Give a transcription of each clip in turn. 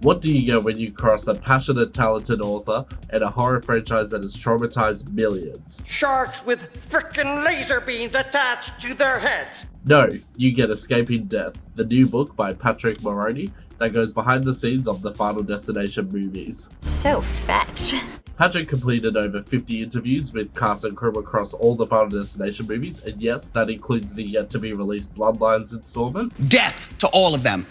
What do you get when you cross a passionate, talented author and a horror franchise that has traumatized millions? Sharks with frickin' laser beams attached to their heads. No, you get Escaping Death, the new book by Padraic Maroney that goes behind the scenes of the Final Destination movies. So fetch. Patrick completed over 50 interviews with cast and crew across all the Final Destination movies, and yes, that includes the yet-to-be-released Bloodlines installment. Death to all of them.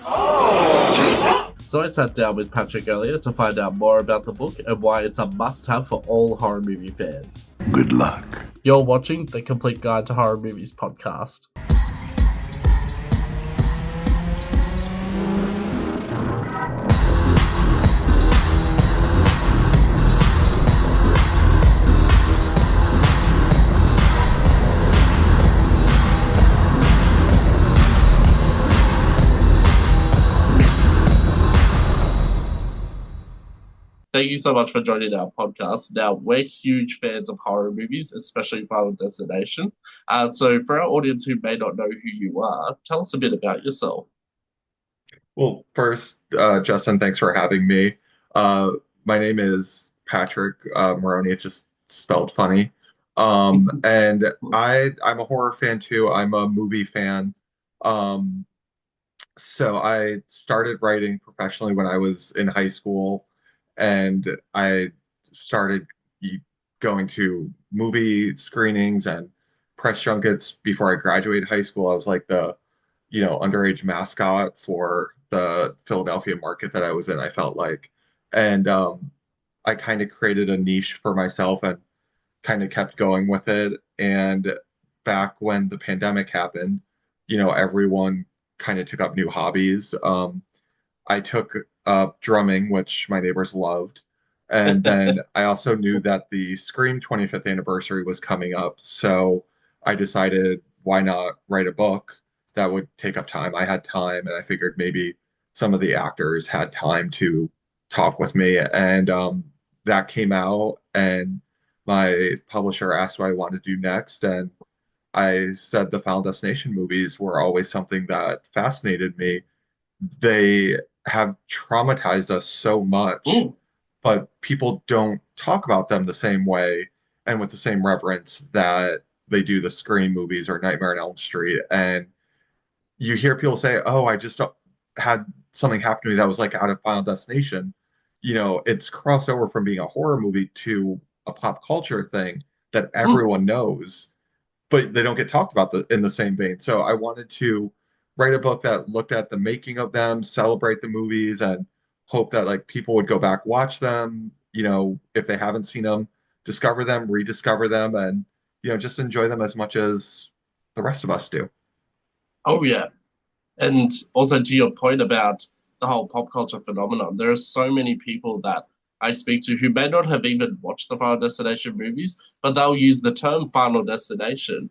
So I sat down with Patrick earlier to find out more about the book and why it's a must-have for all horror movie fans. Good luck. You're watching the Complete Guide to Horror Movies podcast. Thank you so much for joining our podcast. Now, we're huge fans of horror movies, especially Final Destination. So for our audience who may not know who you are, tell us a bit about yourself. Well, first, Justin, thanks for having me. My name is Patrick Maroney. It's just spelled funny. And I'm a horror fan too. I'm a movie fan. So I started writing professionally when I was in high school. And I started going to movie screenings and press junkets before I graduated high school. I was like the, underage mascot for the Philadelphia market that I was in, I felt like. And I kind of created a niche for myself and kind of kept going with it. And back when the pandemic happened, everyone kind of took up new hobbies. I took up drumming, which my neighbors loved. And then I also knew that the Scream 25th anniversary was coming up. So I decided, why not write a book that would take up time? I had time, and I figured maybe some of the actors had time to talk with me. And that came out, and my publisher asked what I wanted to do next. And I said the Final Destination movies were always something that fascinated me. They have traumatized us so much, but people don't talk about them the same way and with the same reverence that they do the Scream movies or Nightmare on Elm Street. And you hear people say, "Oh, I just had something happen to me that was like out of Final Destination." It's crossed over from being a horror movie to a pop culture thing that everyone knows, but they don't get talked about in the same vein. So I wanted to write a book that looked at the making of them, celebrate the movies, and hope that people would go back, watch them, if they haven't seen them, discover them, rediscover them, and just enjoy them as much as the rest of us do. Oh yeah. And also to your point about the whole pop culture phenomenon, there are so many people that I speak to who may not have even watched the Final Destination movies, but they'll use the term Final Destination.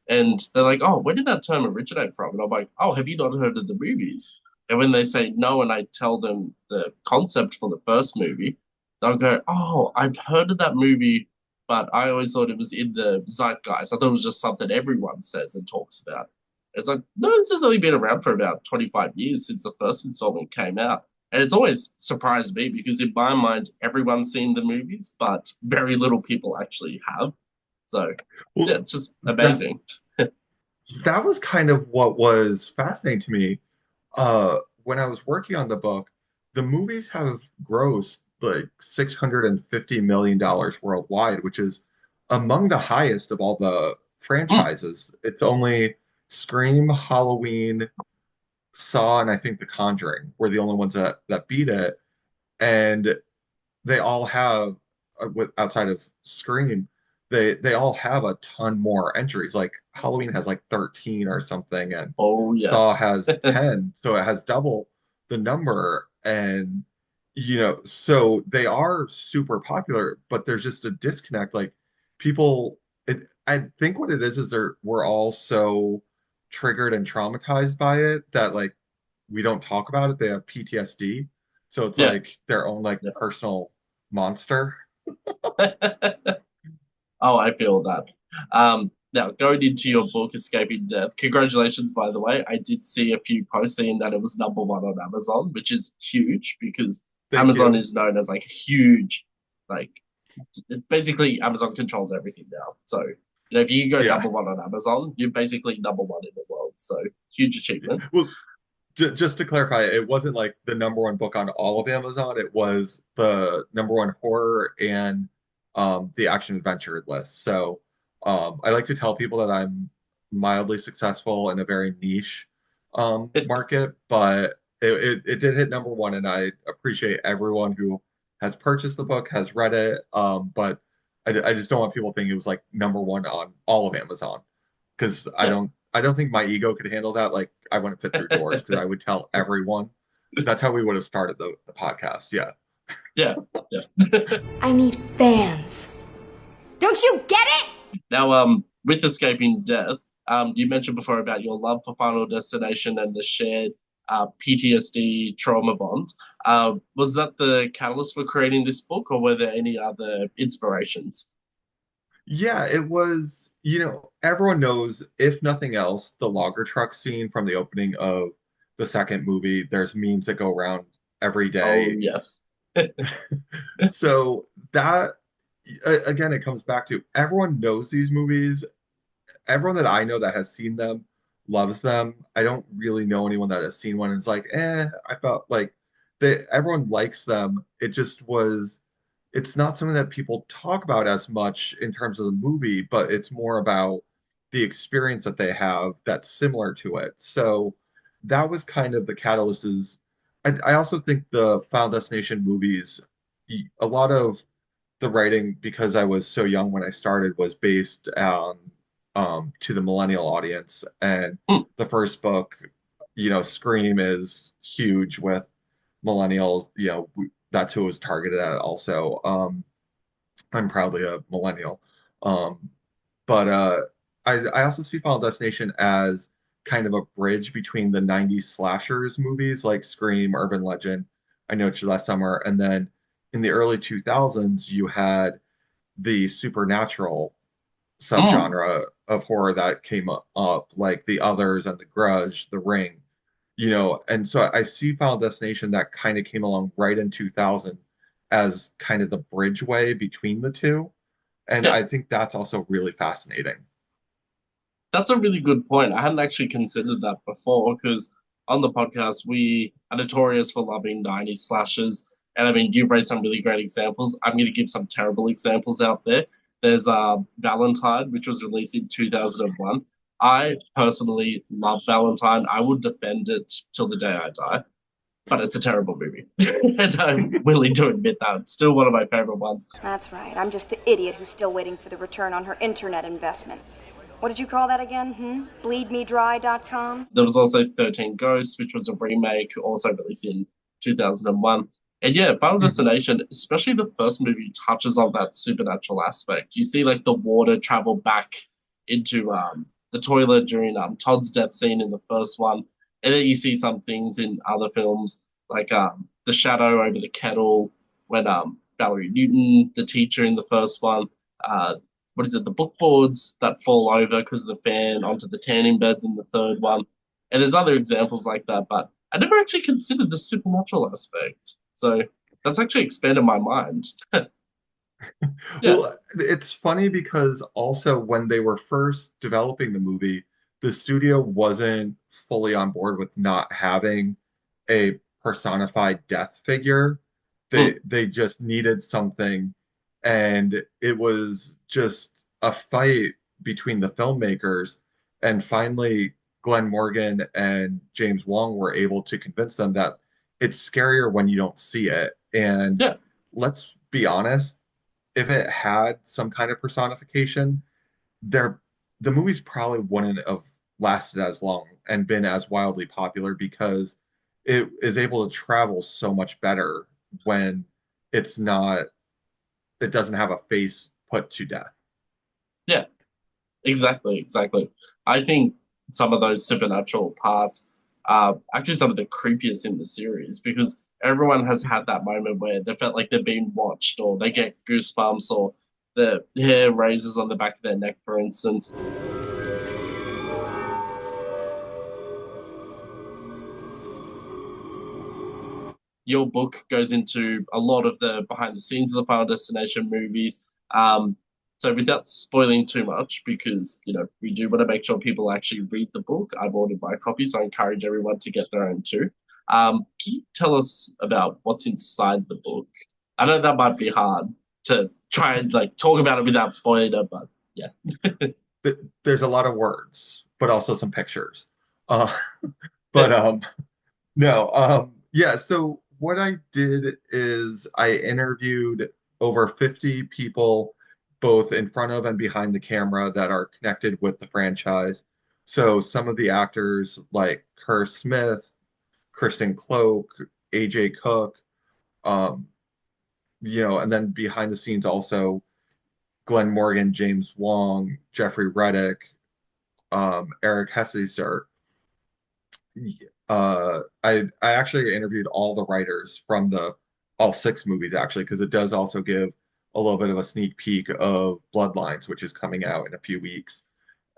And they're like, "Oh, where did that term originate from?" And I'm like, "Oh, have you not heard of the movies?" And when they say no, and I tell them the concept for the first movie, they'll go, "Oh, I've heard of that movie, but I always thought it was in the zeitgeist. I thought it was just something everyone says and talks about." It's like, no, this has only been around for about 25 years since the first installment came out. And it's always surprised me because in my mind, everyone's seen the movies, but very little people actually have. So yeah, it's just amazing. That was kind of what was fascinating to me. When I was working on the book, the movies have grossed like $650 million worldwide, which is among the highest of all the franchises. It's only Scream, Halloween, Saw, and I think The Conjuring were the only ones that beat it. And they all have, outside of Scream, they all have a ton more entries. Like Halloween has like 13 or something, and yes. Saw has 10, so it has double the number. And so they are super popular, but there's just a disconnect. Like I think what it is we're all so triggered and traumatized by it that we don't talk about it. They have PTSD, so it's like their own personal monster. Oh, I feel that. Now, going into your book, Escaping Death, congratulations, by the way. I did see a few posts saying that it was #1 on Amazon, which is huge because Thank Amazon you. is known as like huge, like basically Amazon controls everything now. So if you go Yeah. number one on Amazon, you're basically number one in the world. So huge achievement. Well, just to clarify, it wasn't like the number one book on all of Amazon. It was the number one horror and the action adventure list. So I like to tell people that I'm mildly successful in a very niche market, but it did hit number one, and I appreciate everyone who has purchased the book, has read it. But I just don't want people thinking it was like number one on all of Amazon because Yeah. I don't think my ego could handle that. Like I wouldn't fit through doors because I would tell everyone. That's how we would have started the podcast. Yeah. Yeah. Yeah. I need fans. Don't you get it? Now, with escaping death, you mentioned before about your love for Final Destination and the shared PTSD trauma bond. Was that the catalyst for creating this book, or were there any other inspirations? Yeah, it was, everyone knows, if nothing else, the logger truck scene from the opening of the second movie. There's memes that go around every Oh, day. yes. So that, again, it comes back to everyone knows these movies. Everyone that I know that has seen them loves them. I don't really know anyone that has seen one and is like, I felt like everyone likes them. It's not something that people talk about as much in terms of the movie, but it's more about the experience that they have that's similar to it. So that was kind of the catalyst is I also think the Final Destination movies, a lot of the writing, because I was so young when I started, was based on to the millennial audience. And Hmm. the first book, Scream is huge with millennials. That's who it was targeted at also. I'm proudly a millennial. Um, but I also see Final Destination as kind of a bridge between the 90s slashers movies like Scream, Urban Legend, I Know What You Did Last Summer, and then in the early 2000s, you had the supernatural Mm. subgenre of horror that came up, like The Others and The Grudge, The Ring, and so I see Final Destination that kind of came along right in 2000 as kind of the bridgeway between the two. And Yeah. I think that's also really fascinating. That's a really good point. I hadn't actually considered that before because on the podcast, we are notorious for loving 90s slashes. And I mean, you've raised some really great examples. I'm going to give some terrible examples out there. There's Valentine, which was released in 2001. I personally love Valentine. I would defend it till the day I die, but it's a terrible movie. And I'm willing to admit that. It's still one of my favorite ones. That's right. I'm just the idiot who's still waiting for the return on her internet investment. What did you call that again? Bleedmedry.com? There was also 13 Ghosts, which was a remake, also released in 2001. And yeah, Final Mhm. Destination, especially the first movie, touches on that supernatural aspect. You see, like, the water travel back into the toilet during Todd's death scene in the first one. And then you see some things in other films, like the shadow over the kettle when Valerie Newton, the teacher in the first one, uh, what is it, the bookboards that fall over because of the fan onto the tanning beds in the third one. And there's other examples like that, but I never actually considered the supernatural aspect. So that's actually expanded my mind. Yeah. Well, it's funny because also when they were first developing the movie, the studio wasn't fully on board with not having a personified death figure. Mm. They just needed something, and it was just a fight between the filmmakers. And finally, Glenn Morgan and James Wong were able to convince them that it's scarier when you don't see it. And Yeah. let's be honest, if it had some kind of personification, there the movies probably wouldn't have lasted as long and been as wildly popular because it is able to travel so much better when it's not it doesn't have a face put to death. Yeah. Exactly. Exactly. I think some of those supernatural parts are actually some of the creepiest in the series because everyone has had that moment where they felt like they're being watched or they get goosebumps or the hair raises on the back of their neck, for instance. your book goes into a lot of the behind the scenes of the Final Destination movies. So without spoiling too much, because we do want to make sure people actually read the book. I've ordered my copy, so I encourage everyone to get their own too. Can you tell us about what's inside the book? I know that might be hard to try and like talk about it without spoiling it, but yeah. There's a lot of words, but also some pictures. Uh, Yeah. but no, yeah. So what I did is I interviewed over 50 people, both in front of and behind the camera, that are connected with the franchise. So some of the actors like Kerr Smith, Kristen Cloak, AJ Cook, um, and then behind the scenes also Glenn Morgan, James Wong, Jeffrey Reddick, Eric Hesseser. I actually interviewed all the writers from the all six movies actually, because it does also give a little bit of a sneak peek of Bloodlines, which is coming out in a few weeks.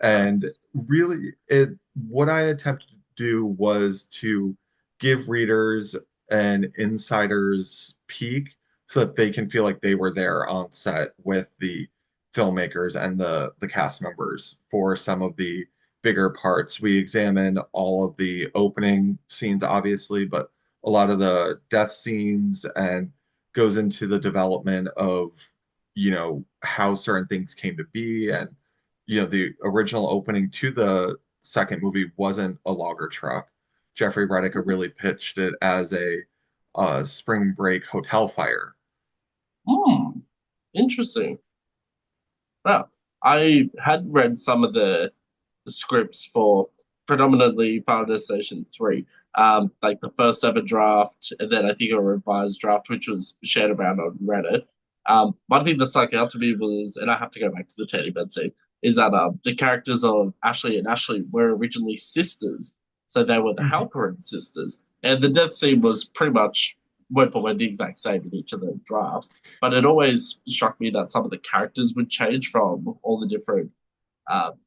And Nice. really, it what I attempted to do was to give readers an insider's peek so that they can feel like they were there on set with the filmmakers and the cast members for some of the bigger parts. We examine all of the opening scenes, obviously, but a lot of the death scenes and goes into the development of, how certain things came to be. And, the original opening to the second movie wasn't a logger truck. Jeffrey Reddick really pitched it as a spring break hotel fire. Hmm. Interesting. Wow. I had read some of the scripts for predominantly Final Destination 3. Like the first ever draft, and then I think a revised draft, which was shared around on Reddit. One thing that stuck out to me was, and I have to go back to the teddy bed scene, is that the characters of Ashley and Ashlyn were originally sisters. So they were the Mhm. Halperin sisters. And the death scene was pretty much word for word the exact same in each of the drafts. But it always struck me that some of the characters would change from all the different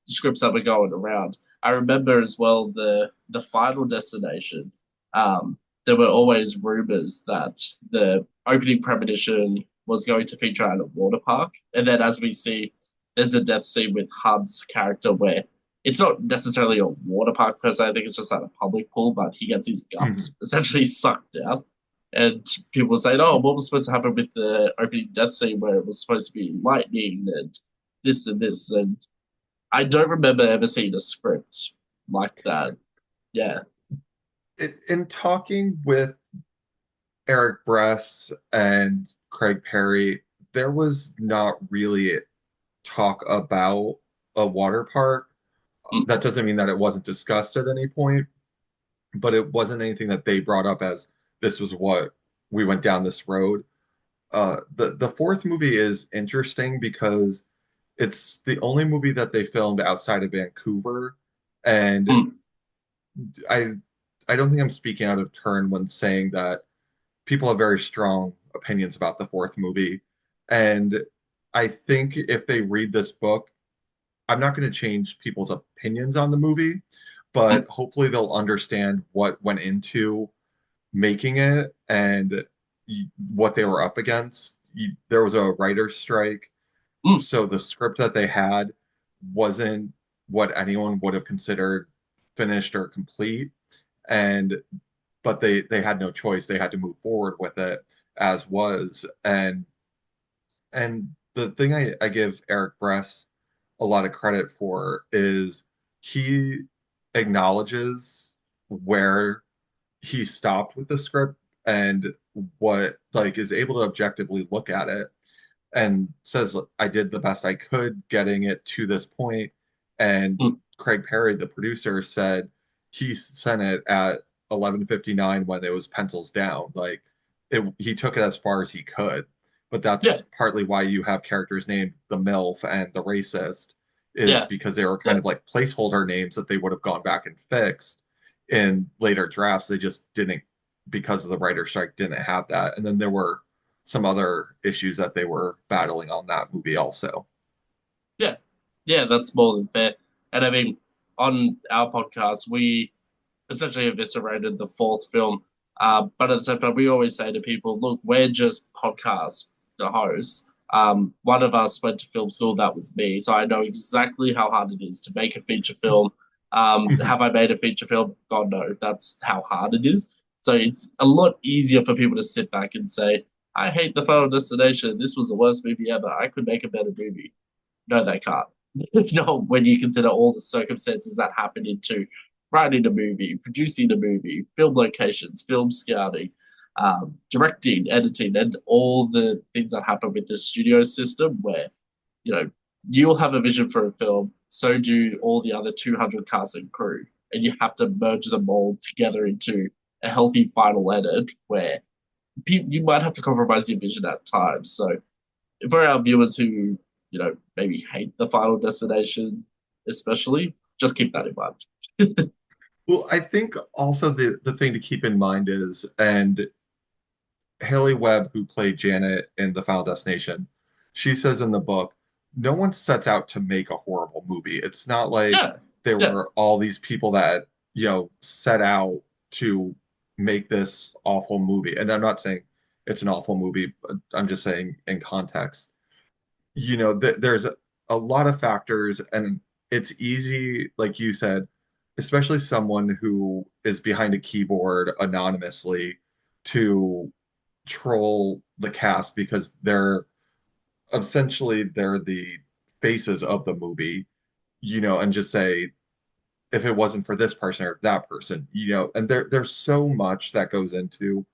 scripts that were going around. I remember as well the final destination. There were always rumors that the opening premonition was going to feature at a water park, and then as we see, there's a death scene with Hub's character where it's not necessarily a water park per se. I think it's just at a public pool, but he gets his Mhm. guts essentially sucked out. And people were saying, "Oh, what was supposed to happen with the opening death scene where it was supposed to be lightning and this?" And I don't remember ever seeing a script like that. Yeah. In talking with Eric Bress and Craig Perry, there was not really talk about a water park. Mm. That doesn't mean that it wasn't discussed at any point, but it wasn't anything that they brought up as this was what we went down this road. The fourth movie is interesting because it's the only movie that they filmed outside of Vancouver, and Mm. I I don't think I'm speaking out of turn when saying that people have very strong opinions about the fourth movie. And I think if they read this book, I'm not going to change people's opinions on the movie, but Mm. hopefully they'll understand what went into making it and what they were up against. There was a writer's strike, Mm. so the script that they had wasn't what anyone would have considered finished or complete. And but they had no choice. They had to move forward with it as was. And the thing I give Eric Bress a lot of credit for is he acknowledges where he stopped with the script and what like is able to objectively look at it and says I did the best I could getting it to this point. And Mm. Craig Perry, the producer, said he sent it at 11:59 when it was pencils down. Like he took it as far as he could. But Yeah. that's partly why you have characters named the MILF and the racist, is Yeah. because they were kind Yeah. of like placeholder names that they would have gone back and fixed in later drafts. They just didn't, because of the writer strike, didn't have that. And then there were some other issues that they were battling on that movie also. Yeah. Yeah. That's more than fair. And I mean, on our podcast, we essentially eviscerated the fourth film. But at the same time, we always say to people, look, we're just podcast the hosts. One of us went to film school, that was me. So I know exactly how hard it is to make a feature film. Have I made a feature film? God, no, that's how hard it is. So it's a lot easier for people to sit back and say, I hate the Final Destination. This was the worst movie ever. I could make a better movie. No, they can't. No, when you consider all the circumstances that happen into writing a movie, producing a movie, film locations, film scouting, directing, editing, and all the things that happen with the studio system where, you know, you'll have a vision for a film, so do all the other 200 cast and crew, and you have to merge them all together into a healthy final edit where you might have to compromise your vision at times. So for our viewers who, maybe hate the Final Destination, especially, just keep that in mind. Well, I think also the thing to keep in mind is, and Haley Webb, who played Janet in The Final Destination, she says in the book, no one sets out to make a horrible movie. It's not like Yeah, there yeah, were all these people that, set out to make this awful movie. And I'm not saying it's an awful movie, but I'm just saying in context. There's a lot of factors, and it's easy, like you said, especially someone who is behind a keyboard anonymously to troll the cast because they're the faces of the movie, and just say if it wasn't for this person or that person, and there's so much that goes into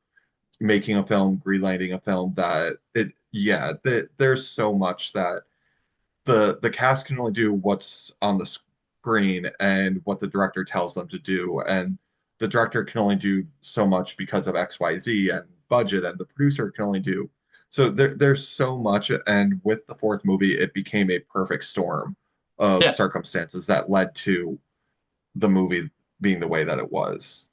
making a film, greenlighting a film that there's so much that the cast can only do what's on the screen and what the director tells them to do, and the director can only do so much because of XYZ and budget, and the producer can only do so there's so much. And with the fourth movie, it became a perfect storm of yeah, circumstances that led to the movie being the way that it was.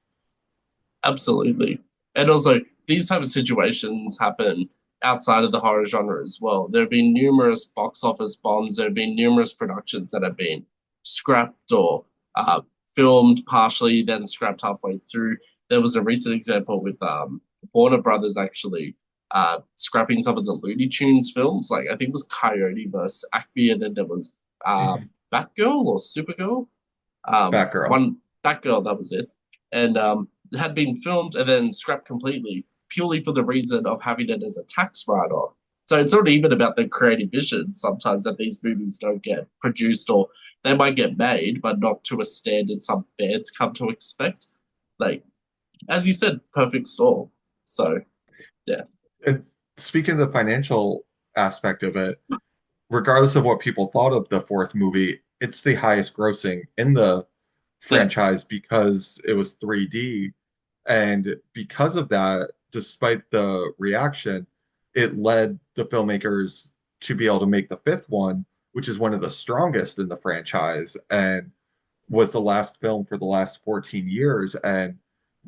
absolutely. And also, these type of situations happen outside of the horror genre as well. There have been numerous box office bombs. There have been numerous productions that have been scrapped or filmed partially, then scrapped halfway through. There was a recent example with Warner Brothers actually scrapping some of the Looney Tunes films. Like I think it was Coyote versus Acme, and then there was Batgirl or Supergirl. Batgirl. One Batgirl, that was it, and had been filmed and then scrapped completely purely for the reason of having it as a tax write-off. So it's not even about the creative vision sometimes that these movies don't get produced, or they might get made, but not to a standard some fans come to expect. Like, as you said, perfect storm. So, yeah. And speaking of the financial aspect of it, regardless of what people thought of the fourth movie, it's the highest grossing in the Yeah. franchise because it was 3D. And because of that, despite the reaction, it led the filmmakers to be able to make the fifth one, which is one of the strongest in the franchise and was the last film for the last 14 years and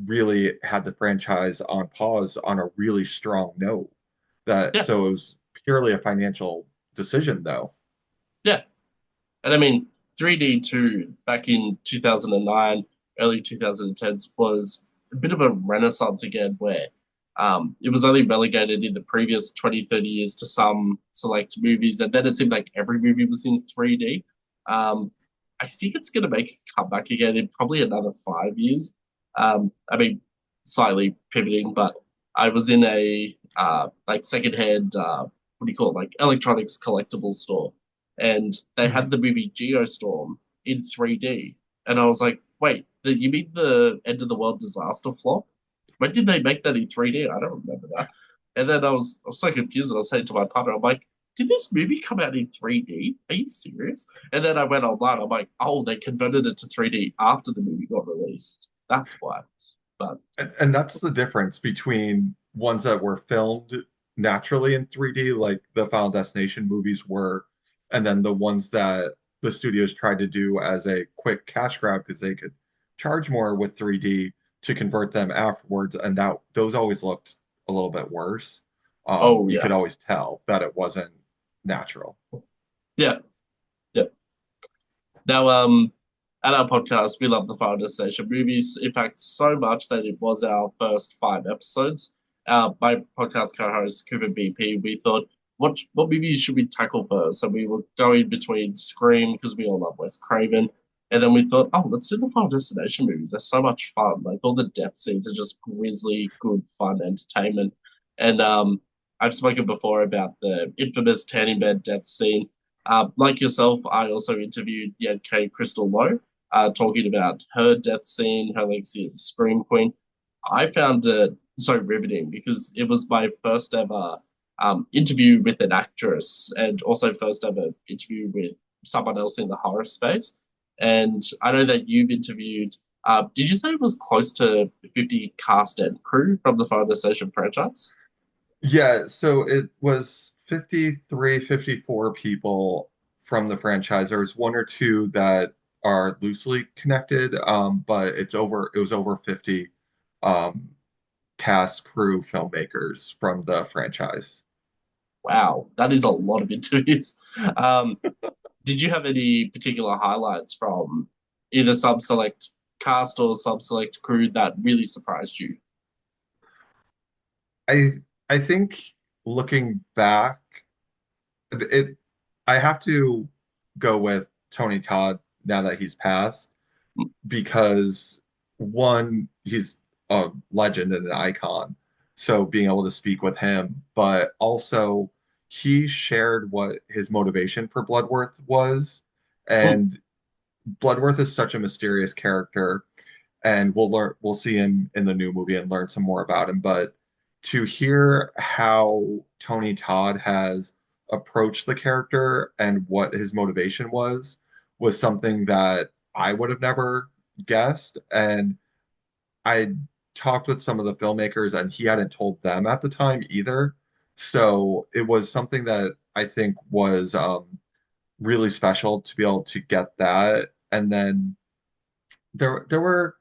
really had the franchise on pause on a really strong note. That Yeah. so it was purely a financial decision though. Yeah. And I mean, 3D too, back in 2009, early 2010s, was a bit of a renaissance again, where it was only relegated in the previous 20, 30 years to some select movies. And then it seemed like every movie was in 3D. Um, I think it's going to make a comeback again in probably another 5 years. I mean, slightly pivoting, but I was in a like secondhand, what do you call it, like electronics collectible store, and they had Mhm. the movie Geostorm in 3D. And I was like, wait, you mean the End of the World disaster flop? When did they make that in 3D? I don't remember that. And then I was so confused, and I was saying to my partner, I'm like, did this movie come out in 3D? Are you serious? And then I went online, I'm like, oh, they converted it to 3D after the movie got released. That's why. But And that's the difference between ones that were filmed naturally in 3D, like the Final Destination movies were, and then the ones that the studios tried to do as a quick cash grab because they could charge more with 3D to convert them afterwards, and that those always looked a little bit worse. oh You yeah. could always tell that it wasn't natural. Yeah. Yeah. Now at our podcast, we love the Final Destination movies. In fact, so much that it was our first 5 episodes. My podcast co-host Cooper BP, we thought, what movie should we tackle first? So we were going between Scream because we all love Wes Craven, and then we thought, oh, let's do the Final Destination movies. They're so much fun. Like all the death scenes are just grisly, good, fun entertainment. And I've spoken before about the infamous tanning bed death scene. Like yourself, I also interviewed K. Crystal Lowe, talking about her death scene, her legacy as a scream queen. I found it so riveting because it was my first ever interview with an actress and also first ever interview with someone else in the horror space. And I know that you've interviewed, did you say it was close to 50 cast and crew from the Final Destination franchise? Yeah, so it was 53, 54 people from the franchise. There's one or two that are loosely connected, but it was over 50 um, cast, crew, filmmakers from the franchise. Wow, that is a lot of interviews. Um, did you have any particular highlights from either sub-select cast or sub-select crew that really surprised you? I I think looking back, it I have to go with Tony Todd now that he's passed because one, he's a legend and an icon. So being able to speak with him, but also he shared what his motivation for Bloodworth was. Hmm. And Bloodworth is such a mysterious character, and we'll see him in the new movie and learn some more about him. But to hear how Tony Todd has approached the character and what his motivation was something that I would have never guessed. And I talked with some of the filmmakers, and he hadn't told them at the time either. So it was something that I think was really special to be able to get that. And then there were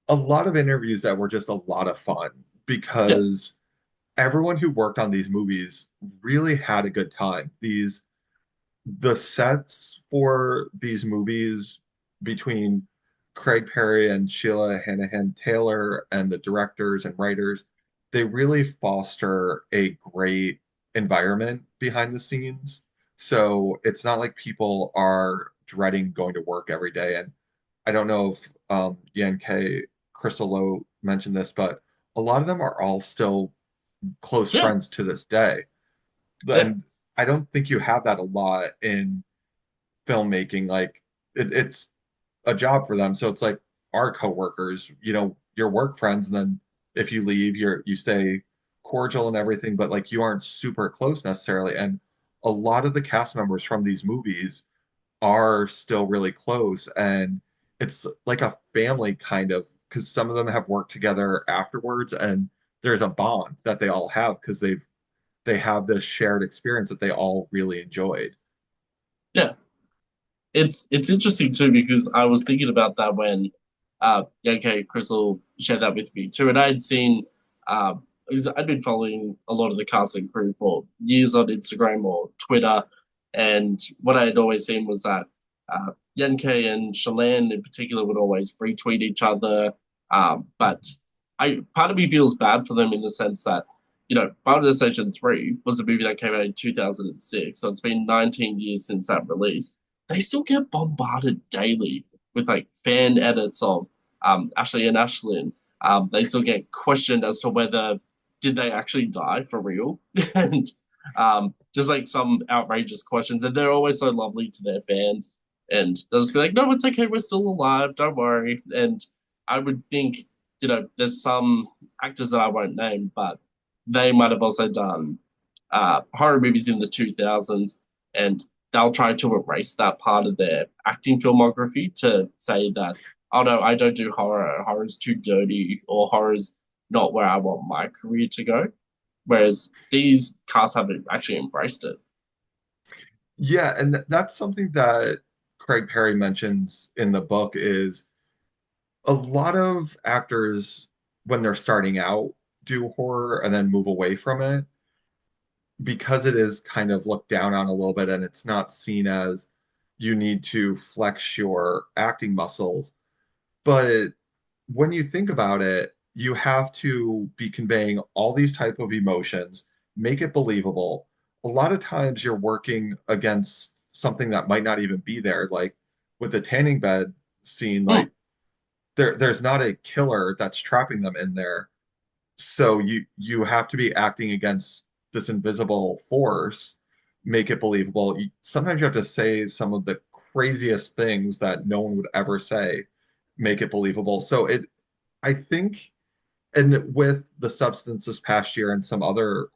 a lot of interviews that were just a lot of fun Yeah, because everyone who worked on these movies really had a good time. The sets for these movies between Craig Perry and Sheila Hanahan Taylor and the directors and writers, they really foster a great environment behind the scenes. So it's not like people are dreading going to work every day. And I don't know if Yan K, Crystal Lowe mentioned this, but a lot of them are all still close yeah, friends to this day. yeah, And I don't think you have that a lot in filmmaking. Like it's a job for them. So it's like our coworkers, your work friends, and then if you leave, you stay cordial and everything, but like you aren't super close necessarily. And a lot of the cast members from these movies are still really close, and it's like a family kind of because some of them have worked together afterwards, and there's a bond that they all have because they have this shared experience that they all really enjoyed. yeah. It's interesting too because I was thinking about that when okay, Crystal shared that with me too, and I had seen because I'd been following a lot of the casting crew for years on Instagram or Twitter, and what I had always seen was that Yenke and Shalane in particular would always retweet each other, but I part of me feels bad for them in the sense that Final Destination 3 was a movie that came out in 2006, so it's been 19 years since that release. They still get bombarded daily with like fan edits of Ashley and Ashlyn. They still get questioned as to whether did they actually die for real, and just like some outrageous questions. And they're always so lovely to their fans, and they'll just be like, "No, it's okay, we're still alive, don't worry." And I would think, there's some actors that I won't name, but they might have also done horror movies in the 2000s, and they'll try to erase that part of their acting filmography to say that, oh no, I don't do horror. Horror's too dirty, or horror's not where I want my career to go. Whereas these casts haven't actually embraced it. Yeah, and that's something that Craig Perry mentions in the book is a lot of actors when they're starting out do horror and then move away from it because it is kind of looked down on a little bit and it's not seen as you need to flex your acting muscles. But when you think about it, you have to be conveying all these type of emotions, make it believable. A lot of times you're working against something that might not even be there. Like with the tanning bed scene, Hmm. like there's not a killer that's trapping them in there. So you have to be acting against this invisible force, make it believable. Sometimes you have to say some of the craziest things that no one would ever say, make it believable. So I think, and with The Substance this past year and some other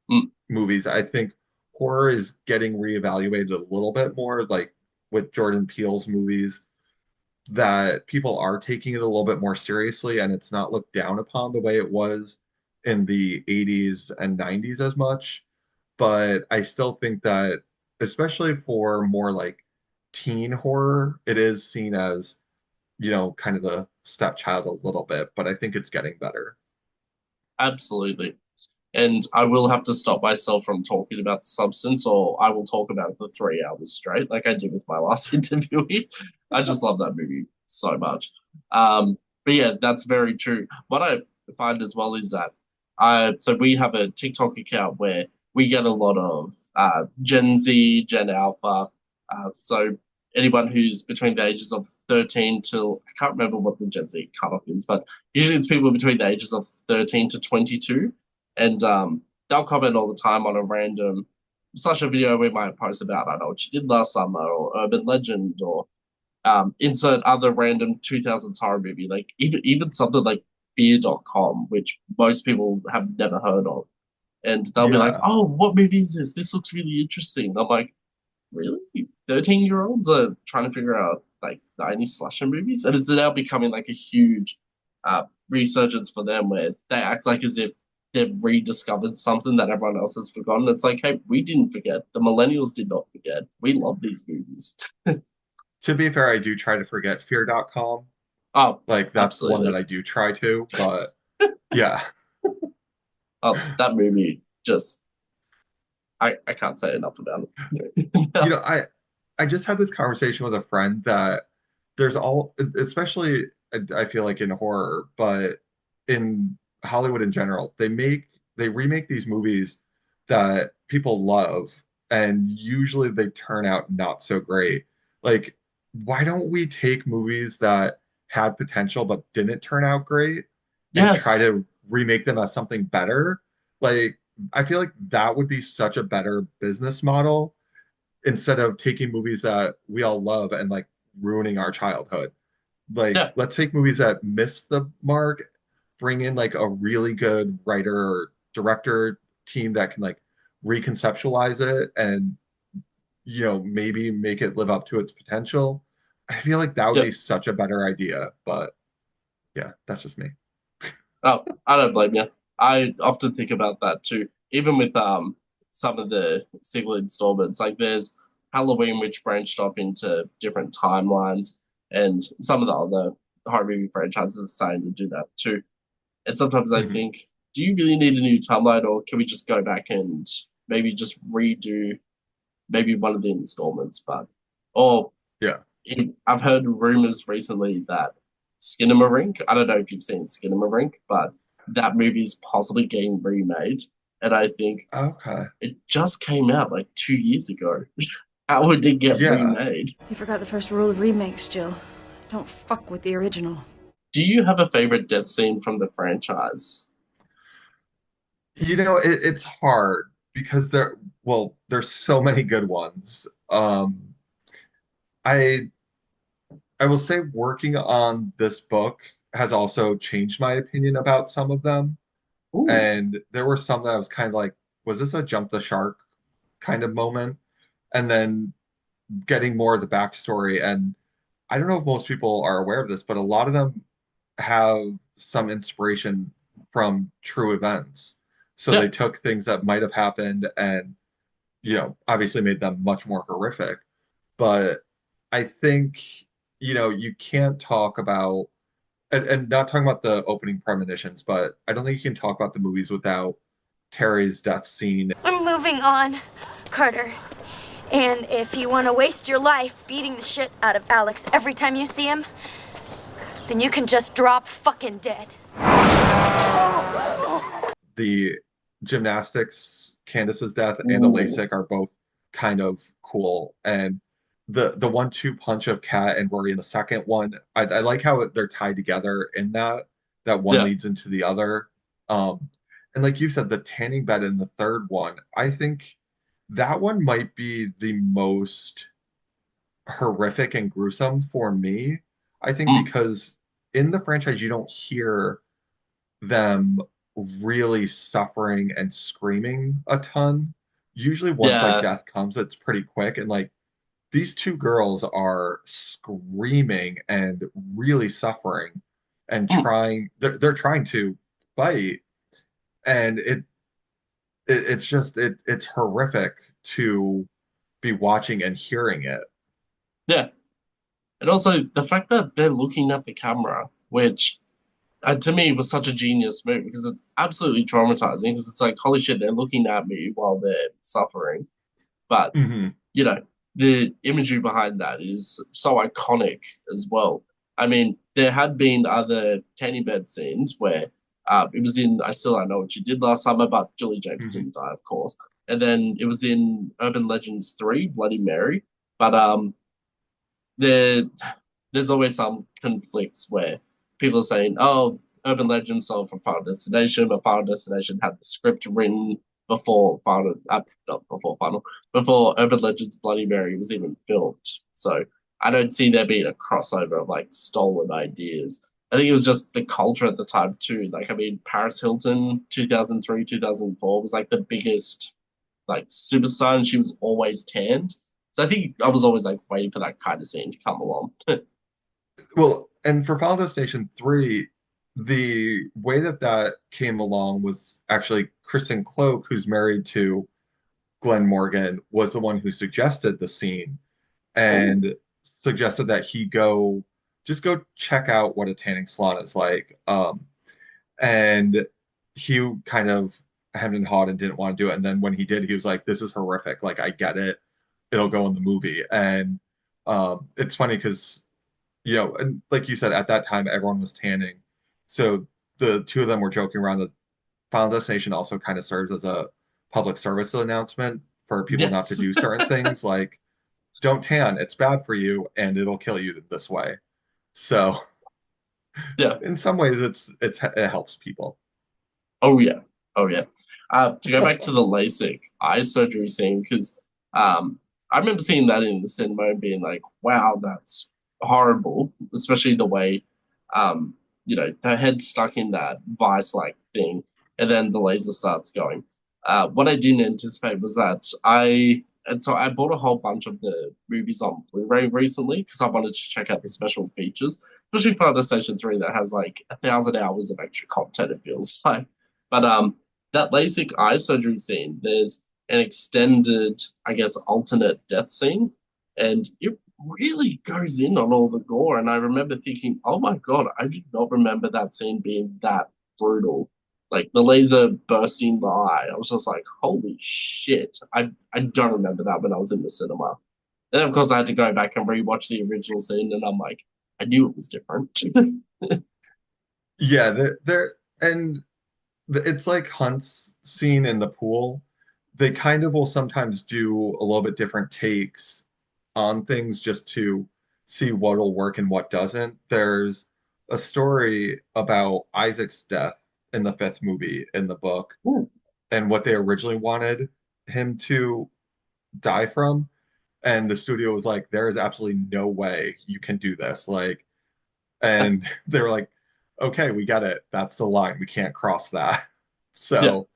Hmm. movies, I think horror is getting reevaluated a little bit more, like with Jordan Peele's movies, that people are taking it a little bit more seriously and it's not looked down upon the way it was in the 80s and 90s as much. But I still think that, especially for more like teen horror, it is seen as, kind of the stepchild a little bit, but I think it's getting better. Absolutely. And I will have to stop myself from talking about the substance, or I will talk about it for 3 hours straight, like I did with my last interviewee. I just love that movie so much. But yeah, that's very true. What I find as well is that so we have a TikTok account where we get a lot of Gen Z, Gen Alpha. So anyone who's between the ages of 13 till I can't remember what the Gen Z cutoff is, but usually it's people between the ages of 13 to 22 and they'll comment all the time on a random slash a video we might post about, I don't know what you did last summer or urban legend or insert other random 2000s horror movie, like even something like Fear.com, which most people have never heard of. And they'll be like, Yeah. oh, what movie is this? This looks really interesting. I'm like, really? 13-year-olds are trying to figure out like 90s slasher movies? And it's now becoming like a huge resurgence for them where they act like as if they've rediscovered something that everyone else has forgotten. It's like, hey, we didn't forget. The millennials did not forget. We love these movies. To be fair, I do try to forget Fear.com. Oh, Like that's one that absolutely. I do try to, but yeah. Oh, that movie just I can't say enough about You it. know, I just had this conversation with a friend that there's all, especially I feel like in horror, but in Hollywood in general, they remake these movies that people love, and usually they turn out not so great. Like, why don't we take movies that had potential but didn't turn out great and try Yes. to remake them as something better? Like, I feel like that would be such a better business model instead of taking movies that we all love and like ruining our childhood. Like, Yeah. let's take movies that missed the mark, bring in like a really good writer or director team that can like reconceptualize it and, maybe make it live up to its potential. I feel like that would Yeah. be such a better idea, but yeah, that's just me. Oh, I don't blame you. I often think about that too. Even with some of the sequel installments, like there's Halloween, which branched off into different timelines, and some of the other horror movie franchises are starting to do that too. And sometimes I Mhm. think, do you really need a new timeline, or can we just go back and maybe just redo maybe one of the installments? But or Yeah. I've heard rumors recently that Skinamarink, I don't know if you've seen Skinamarink, but that movie is possibly getting remade. And I think Okay. it just came out like 2 years ago. How would it get Yeah. remade? You forgot the first rule of remakes, Jill. Don't fuck with the original. Do you have a favorite death scene from the franchise? It's hard because there's so many good ones. I I will say working on this book has also changed my opinion about some of them. Ooh, And there were some that I was kind of like, was this a jump the shark kind of moment? And then getting more of the backstory. And I don't know if most people are aware of this, but a lot of them have some inspiration from true events. So yeah, they took things that might have happened and, obviously made them much more horrific. But I think, you can't talk about, and not talking about the opening premonitions, but I don't think you can talk about the movies without Terry's death scene. I'm moving on, Carter. And if you want to waste your life beating the shit out of Alex every time you see him, then you can just drop fucking dead. The gymnastics, Candace's death, and the LASIK are both kind of cool. And the 1-2 punch of Kat and Rory in the second one, I like how they're tied together in that one Yeah. leads into the other. And like you said, the tanning bed in the third one, I think that one might be the most horrific and gruesome for me. I think Mm. because in the franchise you don't hear them really suffering and screaming a ton. Usually once like Yeah. death comes, it's pretty quick. And like these two girls are screaming and really suffering and Mm. they're trying to fight. And it's just it's horrific to be watching and hearing it. Yeah. And also the fact that they're looking at the camera, which to me was such a genius move because it's absolutely traumatizing because it's like, holy shit, they're looking at me while they're suffering. But, Hmm. you know, the imagery behind that is so iconic as well. I mean, there had been other tanning bed scenes where it was in I Still I Know What You Did Last Summer, but Julie James Hmm. didn't die, of course. And then it was in Urban Legends 3, Bloody Mary. But there there's always some conflicts where people are saying, "Oh, Urban Legend sold from Final Destination, but Final Destination had the script written before Final, not before Final, before Urban Legends Bloody Mary was even filmed." So I don't see there being a crossover of like stolen ideas. I think it was just the culture at the time too. Like, I mean, Paris Hilton, 2003, 2004 was like the biggest like superstar, and she was always tanned. So I think I was always like waiting for that kind of scene to come along. Well, and for Final Destination 3, the way that that came along was actually Kristen Cloak, who's married to Glenn Morgan, was the one who suggested the scene Oh, and suggested that he just go check out what a tanning salon is like. And he kind of hemmed and hawed and didn't want to do it. And then when he did, he was like, "This is horrific. Like, I get it. It'll go in the movie." And it's funny because and like you said, at that time everyone was tanning, so the two of them were joking around that Final Destination also kind of serves as a public service announcement for people not to yes. do certain things, like don't tan, it's bad for you, and it'll kill you this way. So Yeah. in some ways, it helps people. Oh yeah. Oh yeah. To go back to the LASIK eye surgery scene, because I remember seeing that in the cinema and being like, "Wow, that's horrible." Especially the way, the head's stuck in that vice-like thing, and then the laser starts going. What I didn't anticipate was that I bought a whole bunch of the movies on Blu-ray recently because I wanted to check out the special features, especially for the Station 3 that has like 1,000 hours of extra content, it feels like. But that LASIK eye surgery scene, there's an extended, I guess, alternate death scene, and it really goes in on all the gore. And I remember thinking, oh my God, I did not remember that scene being that brutal. Like the laser bursting the eye. I was just like, holy shit. I don't remember that when I was in the cinema. And of course I had to go back and rewatch the original scene and I'm like, I knew it was different. Yeah, and it's like Hunt's scene in the pool. They kind of will sometimes do a little bit different takes on things just to see what'll work and what doesn't. There's a story about Isaac's death in the fifth movie in the book Ooh, and what they originally wanted him to die from. And the studio was like, there is absolutely no way you can do this. Like, and they were like, okay, we got it. That's the line. We can't cross that. yeah. So,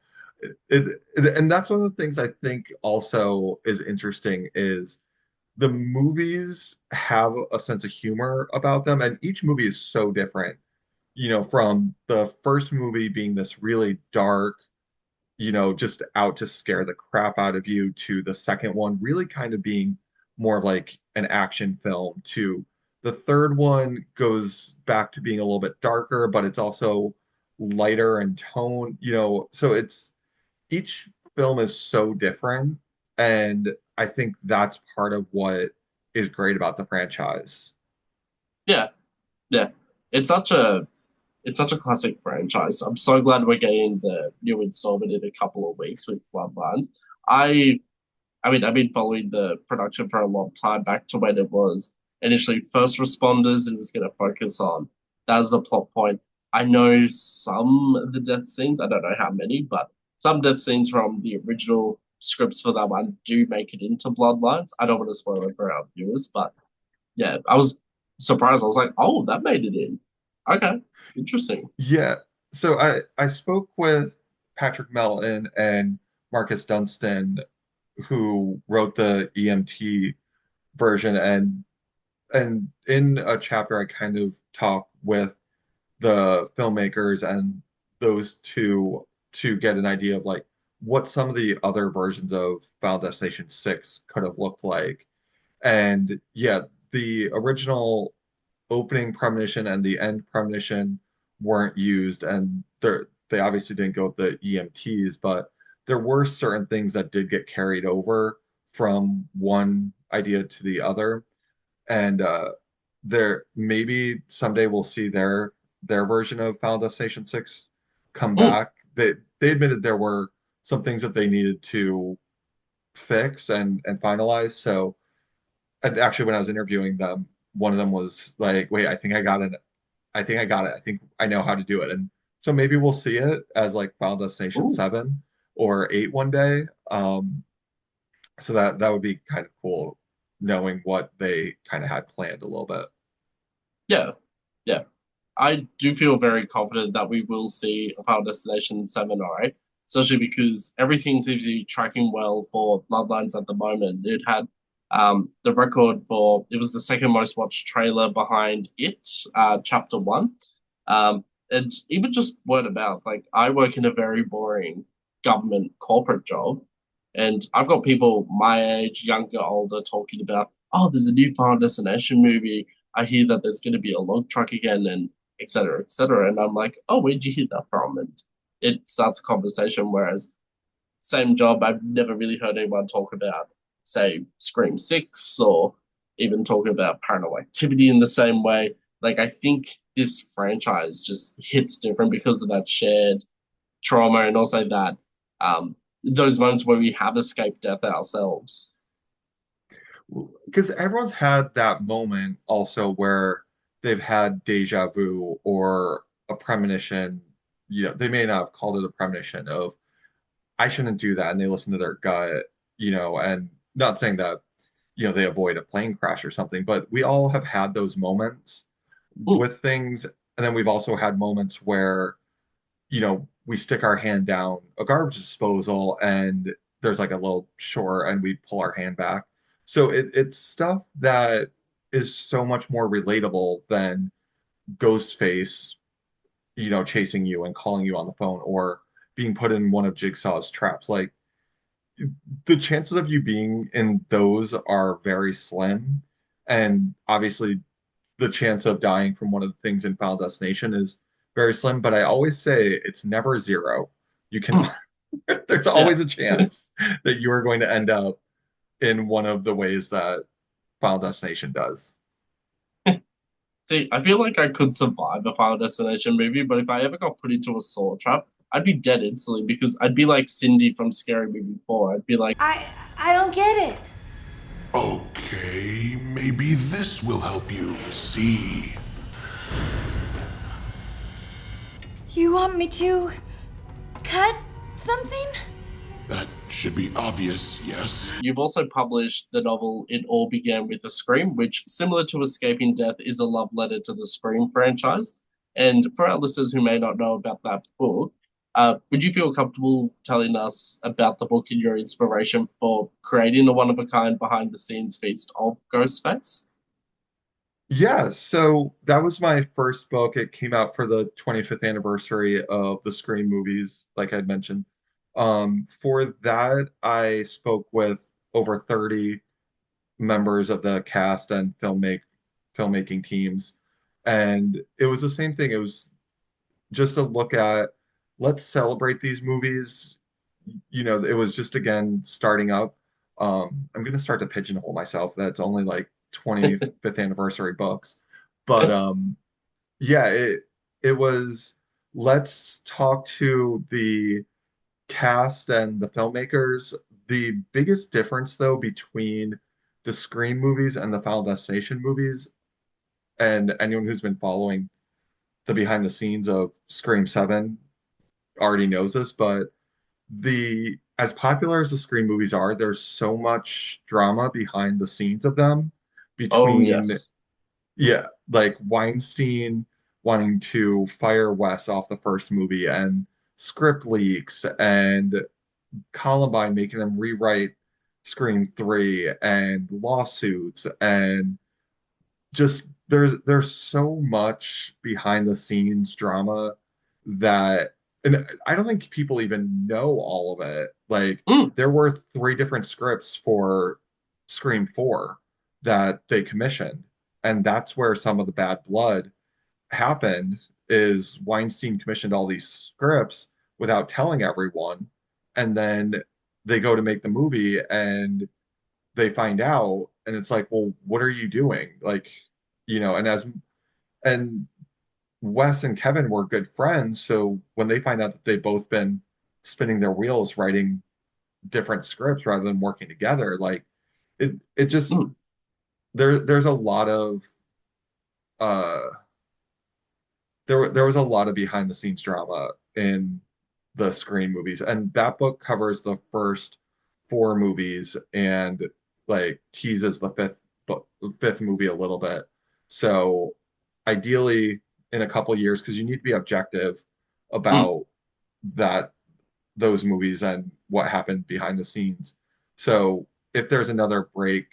and that's one of the things I think also is interesting is the movies have a sense of humor about them, and each movie is so different. From the first movie being this really dark, just out to scare the crap out of you, to the second one really kind of being more of like an action film, to the third one goes back to being a little bit darker, but it's also lighter in tone, so each film is so different. And I think that's part of what is great about the franchise. Yeah, yeah. It's such a it's such a classic franchise. I'm so glad we're getting the new installment in a couple of weeks with Bloodlines. I I mean, I've been following the production for a long time, back to when it was initially first responders and was going to focus on that as a plot point. I know some of the death scenes, I don't know how many, but some death scenes from the original scripts for that one do make it into Bloodlines. I don't want to spoil it for our viewers, but yeah, I was surprised. I was like, oh, that made it in. Okay, interesting. Yeah. So I spoke with Patrick Melton and Marcus Dunstan, who wrote the EMT version, and in a chapter I kind of talk with the filmmakers and those two to get an idea of like what some of the other versions of Final Destination 6 could have looked like. And yeah, the original opening premonition and the end premonition weren't used, and they obviously didn't go with the EMTs, but there were certain things that did get carried over from one idea to the other. And there maybe someday we'll see their version of Final Destination 6 come Mm, back. They admitted there were some things that they needed to fix and finalize. So and actually when I was interviewing them, one of them was like, "Wait, I think I got it. I think I got it. I think I know how to do it." And so maybe we'll see it as like Final Destination ooh, 7 or 8 one day. So that would be kind of cool knowing what they kind of had planned a little bit. yeah, yeah. I do feel very confident that we will see a Final Destination 7 or 8, especially because everything seems to be tracking well for Bloodlines at the moment. It had the record for, it was the second most watched trailer behind It, Chapter 1. And even just word of mouth, like I work in a very boring government corporate job, and I've got people my age, younger, older, talking about, oh, there's a new Final Destination movie. I hear that there's going to be a log truck again, and et cetera, et cetera. And I'm like, oh, where'd you hear that from? And it starts a conversation. Whereas, same job, I've never really heard anyone talk about, say, Scream 6 or even talk about Paranormal Activity in the same way. Like, I think this franchise just hits different because of that shared trauma and also that those moments where we have escaped death ourselves. Because everyone's had that moment also where they've had deja vu or a premonition. They may not have called it a premonition of I shouldn't do that, and they listen to their gut, and not saying that, they avoid a plane crash or something, but we all have had those moments Mm, with things. And then we've also had moments where, we stick our hand down a garbage disposal and there's like a little shore and we pull our hand back. So it's stuff that is so much more relatable than Ghostface, chasing you and calling you on the phone or being put in one of Jigsaw's traps. Like the chances of you being in those are very slim. And obviously, the chance of dying from one of the things in Final Destination is very slim. But I always say it's never zero. You can, mm, there's yeah. always a chance that you are going to end up in one of the ways that Final Destination does. See, I feel like I could survive a Final Destination movie, but if I ever got put into a saw trap, I'd be dead instantly because I'd be like Cindy from Scary Movie 4. I'd be like, I don't get it. Okay, maybe this will help you see. You want me to cut something? That should be obvious, yes? you've also published the novel It All Began with a Scream, which, similar to Escaping Death, is a love letter to the Scream franchise. And for our listeners who may not know about that book, would you feel comfortable telling us about the book and your inspiration for creating a one of a kind behind the scenes feast of Ghostface? Yeah, so that was my first book. It came out for the 25th anniversary of the Scream movies, like I'd mentioned. For that, I spoke with over 30 members of the cast and filmmaking teams. And it was the same thing. It was just a look at let's celebrate these movies. It was just again starting up. I'm gonna start to pigeonhole myself. That's only like 25th anniversary books. But yeah, it was let's talk to the cast and the filmmakers. The biggest difference though between the Scream movies and the Final Destination movies, and anyone who's been following the behind the scenes of Scream 7 already knows this, but the as popular as the Scream movies are, there's so much drama behind the scenes of them Oh between, yes. yeah, like Weinstein wanting to fire Wes off the first movie and script leaks and Columbine making them rewrite Scream 3 and lawsuits and just there's so much behind the scenes drama that and I don't think people even know all of it. Like Mm, there were three different scripts for Scream 4 that they commissioned, and that's where some of the bad blood happened is Weinstein commissioned all these scripts without telling everyone, and then they go to make the movie and they find out and it's like, well, what are you doing? Like, and Wes and Kevin were good friends, so when they find out that they've both been spinning their wheels writing different scripts rather than working together, like it just mm. there's a lot of uh there was a lot of behind the scenes drama in the Scream movies, and that book covers the first four movies and like teases the fifth movie a little bit. So ideally, in a couple years, because you need to be objective Mm. about that those movies and what happened behind the scenes. So if there's another break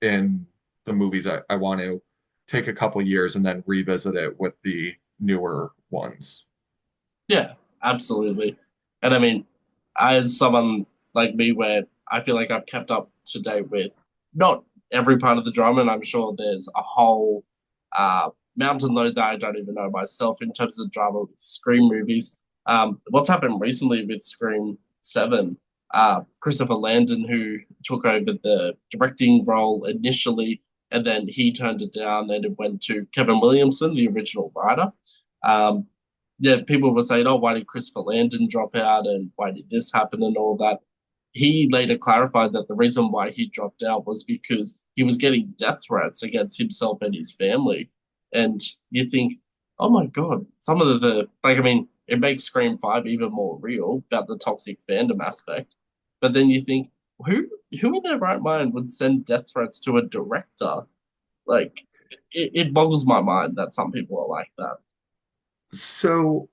in the movies, I want to take a couple years and then revisit it with the newer ones. Yeah, absolutely. And I mean, as someone like me, where I feel like I've kept up to date with not every part of the drama, and I'm sure there's a whole mountain load that I don't even know myself in terms of the drama with Scream movies. What's happened recently with Scream 7? Christopher Landon, who took over the directing role initially, and then he turned it down, and it went to Kevin Williamson, the original writer. Um, yeah, people were saying, "Oh, why did Christopher Landon drop out, and why did this happen, and all that." He later clarified that the reason why he dropped out was because he was getting death threats against himself and his family. And you think, "Oh my God!" Some of the like, I mean, it makes Scream 5 even more real about the toxic fandom aspect. But then you think, who who in their right mind would send death threats to a director? Like, it boggles my mind that some people are like that. So,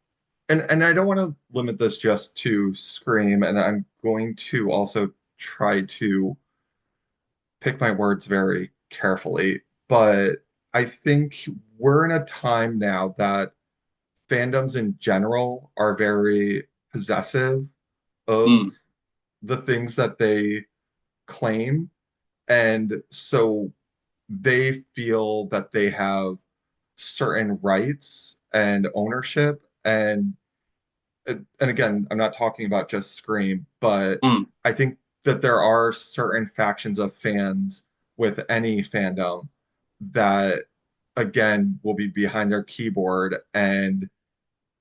and I don't want to limit this just to Scream, and I'm going to also try to pick my words very carefully, but I think we're in a time now that fandoms in general are very possessive of Mm, the things that they claim. And so they feel that they have certain rights and ownership. And again, I'm not talking about just Scream, but mm, I think that there are certain factions of fans with any fandom that, again, will be behind their keyboard and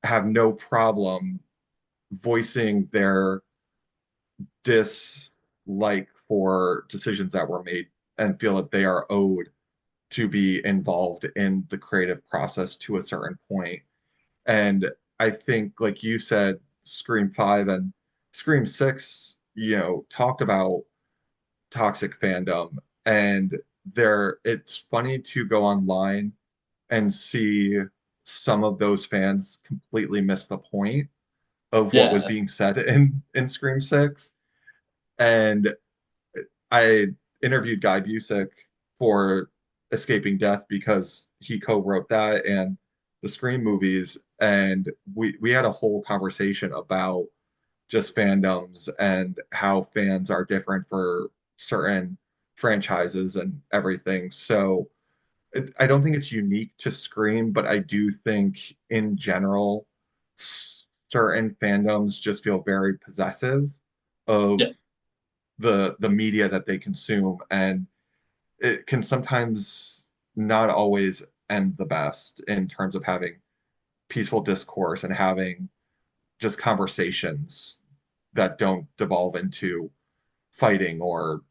have no problem voicing their dislike for decisions that were made and feel that they are owed to be involved in the creative process to a certain point. And I think, like you said, Scream 5 and Scream 6, talked about toxic fandom. And it's funny to go online and see some of those fans completely miss the point of what was yeah, being said in Scream 6. And I interviewed Guy Busick for Escaping Death because he co-wrote that and the Scream movies, and we had a whole conversation about just fandoms and how fans are different for certain franchises and everything. So I don't think it's unique to Scream, but I do think in general, certain fandoms just feel very possessive of yeah. the media that they consume, and it can sometimes not always end the best in terms of having peaceful discourse and having just conversations that don't devolve into fighting or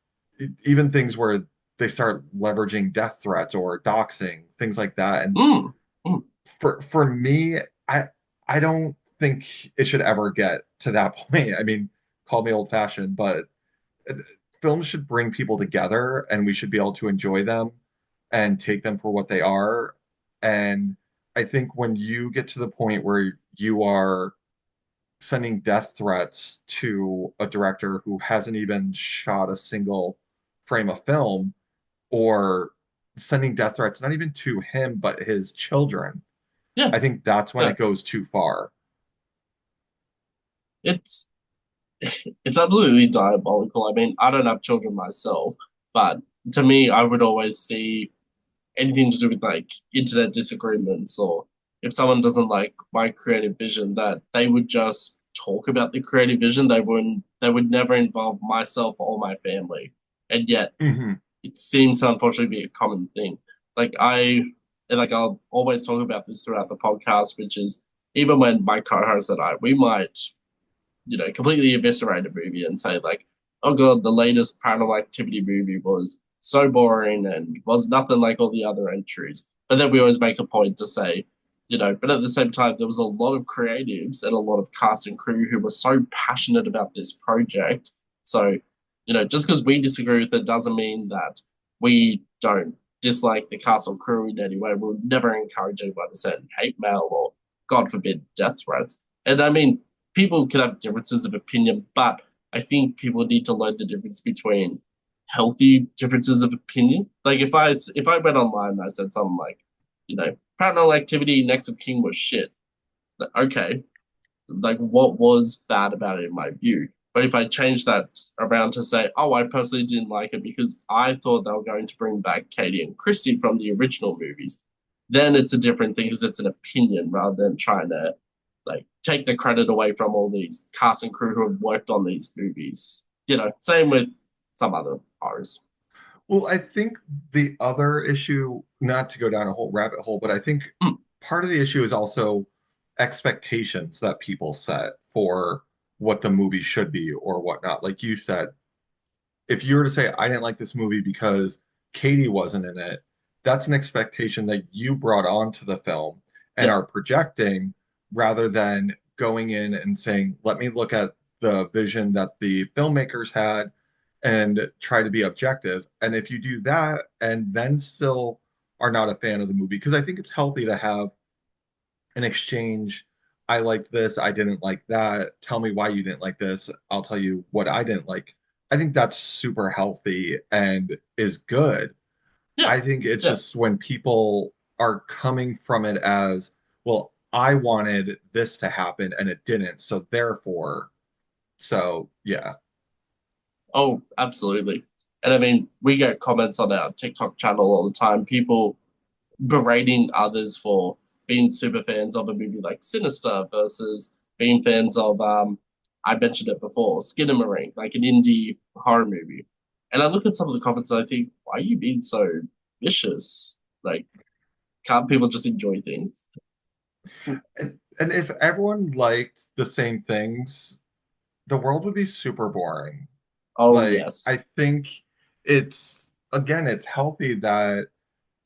even things where they start leveraging death threats or doxing, things like that. And Mm, mm, for me, I I don't think it should ever get to that point. I mean, call me old fashioned, but uh, films should bring people together and we should be able to enjoy them and take them for what they are. And I think when you get to the point where you are sending death threats to a director who hasn't even shot a single frame of film, or sending death threats not even to him but his children, yeah, I think that's when yeah. it goes too far. It's it's absolutely diabolical. I mean, I don't have children myself, but to me, I would always see anything to do with like internet disagreements, or if someone doesn't like my creative vision, that they would just talk about the creative vision. They would never involve myself or my family. And yet Hmm. it seems to unfortunately be a common thing. Like I'll always talk about this throughout the podcast, which is even when my co-host and I, we might, completely eviscerate a movie and say like, oh god, the latest Paranormal Activity movie was so boring and was nothing like all the other entries. But then we always make a point to say, but at the same time, there was a lot of creatives and a lot of cast and crew who were so passionate about this project. So, just because we disagree with it doesn't mean that we don't dislike the cast or crew in any way. We'll never encourage anyone to send hate mail or, God forbid, death threats. And I mean, people can have differences of opinion, but I think people need to learn the difference between healthy differences of opinion. Like if I went online and I said something like, Paranormal Activity Next of King was shit. Okay, like what was bad about it in my view? But if I change that around to say, oh, I personally didn't like it because I thought they were going to bring back Katie and Christy from the original movies, then it's a different thing because it's an opinion rather than trying to like take the credit away from all these cast and crew who have worked on these movies. Same with some other horrors. Well, I think the other issue, not to go down a whole rabbit hole, but I think Mm, part of the issue is also expectations that people set for what the movie should be or whatnot. Like you said, if you were to say, I didn't like this movie because Katie wasn't in it, that's an expectation that you brought onto the film and yeah, are projecting rather than going in and saying, let me look at the vision that the filmmakers had and try to be objective. And if you do that and then still are not a fan of the movie, because I think it's healthy to have an exchange. I like this, I didn't like that. Tell me why you didn't like this. I'll tell you what I didn't like. I think that's super healthy and is good. yeah, I think it's yeah. just when people are coming from it as, well, I wanted this to happen and it didn't, so therefore, so yeah. Oh, absolutely. And I mean, we get comments on our TikTok channel all the time. People berating others for being super fans of a movie like Sinister versus being fans of I mentioned it before, Skinamarink, like an indie horror movie. And I look at some of the comments and I think, why are you being so vicious? Like, can't people just enjoy things? And if everyone liked the same things, the world would be super boring. Oh Like, I yes. think it's, again, it's healthy that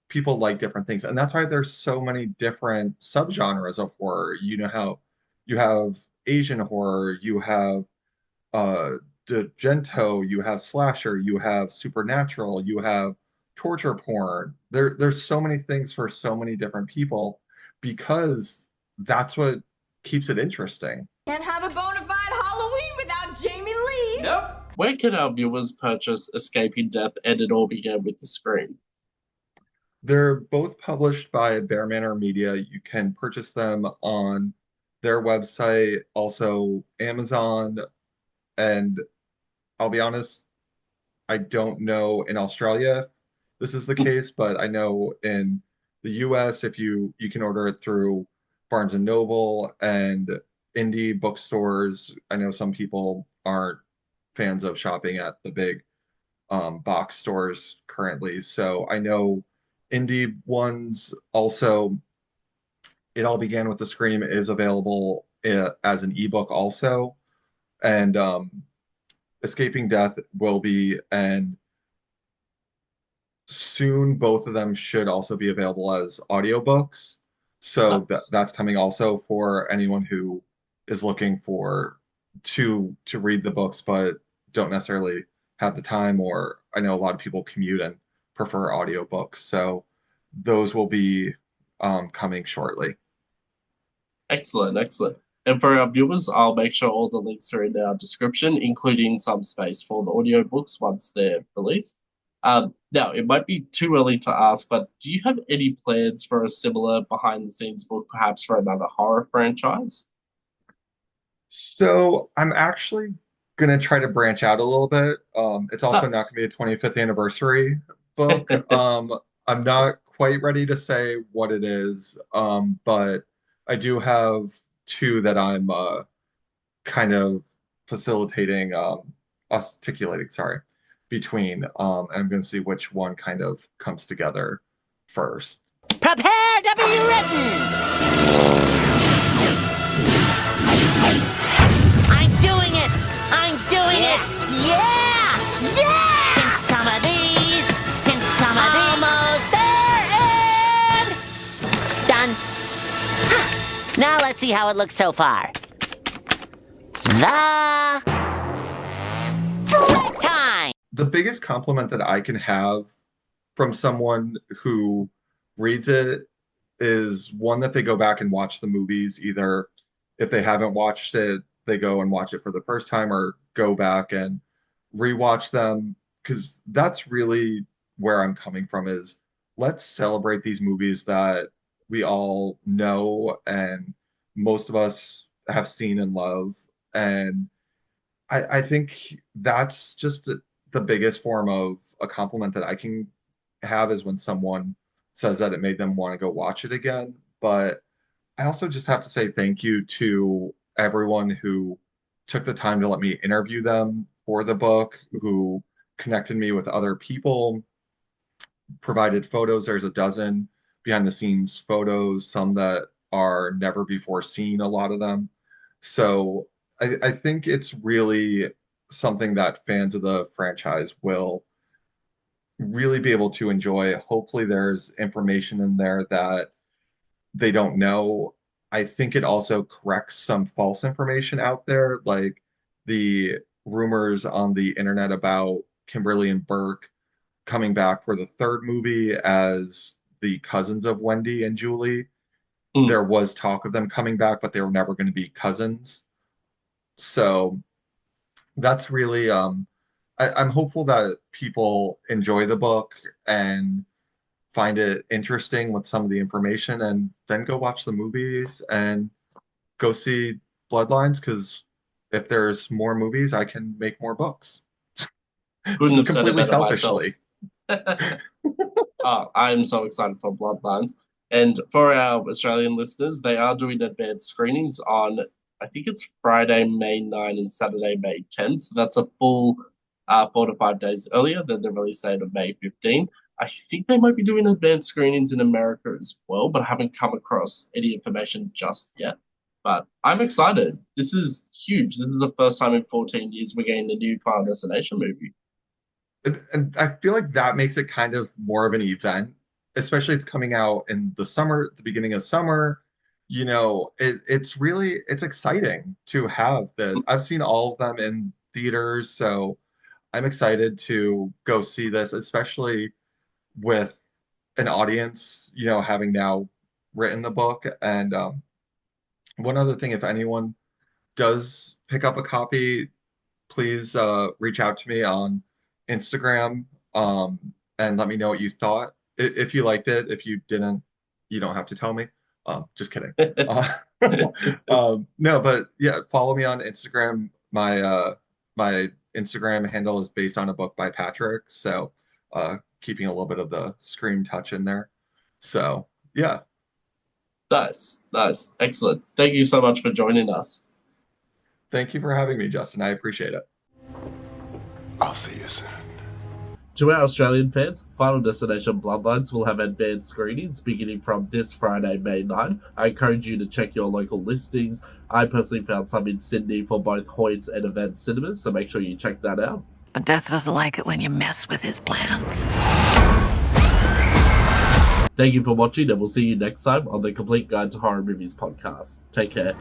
people like different things. And that's why there's so many different subgenres of horror. You know how you have Asian horror, you have uh Gento, you have slasher, you have supernatural, you have torture porn. There's so many things for so many different people because that's what keeps it interesting. Can't have a bona fide Halloween without Jamie Lee. Nope. Where can our viewers purchase Escaping Death and It All Began with the Scream? They're both published by Bear Manor Media. You can purchase them on their website, also Amazon, and I'll be honest, I don't know in Australia if this is the case, but I know in the US, if you can order it through Barnes and Noble and indie bookstores. I know some people aren't fans of shopping at the big box stores currently. So I know indie ones also, It All Began with the Scream is available as an ebook also. And Escaping Death will be, and soon both of them should also be available as audiobooks. So Nice. that's coming also for anyone who is looking for to read the books but don't necessarily have the time, or I know a lot of people commute and prefer audiobooks. So those will be coming shortly. Excellent, excellent. And for our viewers, I'll make sure all the links are in our description, including some space for the audiobooks once they're released. Now, it might be too early to ask, but do you have any plans for a similar behind the scenes book, perhaps for another horror franchise? So I'm actually gonna try to branch out a little bit. It's also not Nice. gonna be a 25th anniversary book. I'm not quite ready to say what it is, but I do have two that I'm kind of facilitating, articulating, sorry, between. And I'm gonna see which one kind of comes together first. Prepare to be written! I'm doing it! I'm doing it! Yeah! Yeah! Can some of these? Can some of these? Almost there and done. Now let's see how it looks so far. The break time! The biggest compliment that I can have from someone who reads it is one that they go back and watch the movies. Either if they haven't watched it, they go and watch it for the first time, or go back and rewatch them. Because that's really where I'm coming from, is let's celebrate these movies that we all know and most of us have seen and love. And I think that's just the biggest form of a compliment that I can have, is when someone says that it made them want to go watch it again. But I also just have to say thank you to everyone who took the time to let me interview them for the book, who connected me with other people, provided photos. There's a dozen behind the scenes photos, some that are never before seen, a lot of them. So I think it's really something that fans of the franchise will really be able to enjoy. Hopefully, there's information in there that they don't know. I think it also corrects some false information out there, like the rumors on the internet about Kimberly and Burke coming back for the third movie as the cousins of Wendy and Julie. Mm. There was talk of them coming back, but they were never going to be cousins. So that's really I'm hopeful that people enjoy the book and find it interesting with some of the information, and then go watch the movies and go see Bloodlines, because if there's more movies, I can make more books. Couldn't Just have said it completely better myself. selfishly. I'm so excited for Bloodlines. And for our Australian listeners, they are doing advanced screenings on, I think it's Friday, May 9 and Saturday, May 10. So that's a full 4 to 5 days earlier than the release date of May 15. I think they might be doing advanced screenings in America as well, but I haven't come across any information just yet. But I'm excited. This is huge. This is the first time in 14 years we're getting a new Final Destination movie. And I feel like that makes it kind of more of an event, especially it's coming out in the summer, the beginning of summer. It's exciting to have this. I've seen all of them in theaters, so I'm excited to go see this, especially with an audience, having now written the book. And one other thing, if anyone does pick up a copy, please reach out to me on Instagram, and let me know what you thought. If you liked it, if you didn't, you don't have to tell me. Just kidding. No, but yeah, follow me on Instagram. My Instagram handle is based on a book by Patrick, so keeping a little bit of the Scream touch in there. So yeah, Nice, nice, excellent. Thank you so much for joining us. thank you for having me, Justin. I appreciate it. I'll see you soon. To our Australian fans, Final Destination Bloodlines will have advanced screenings beginning from this Friday, May 9. I encourage you to check your local listings. I personally found some in Sydney for both Hoyts and Event Cinemas, so make sure you check that out. But Death doesn't like it when you mess with his plans. Thank you for watching, and we'll see you next time on the Complete Guide to Horror Movies podcast. Take care.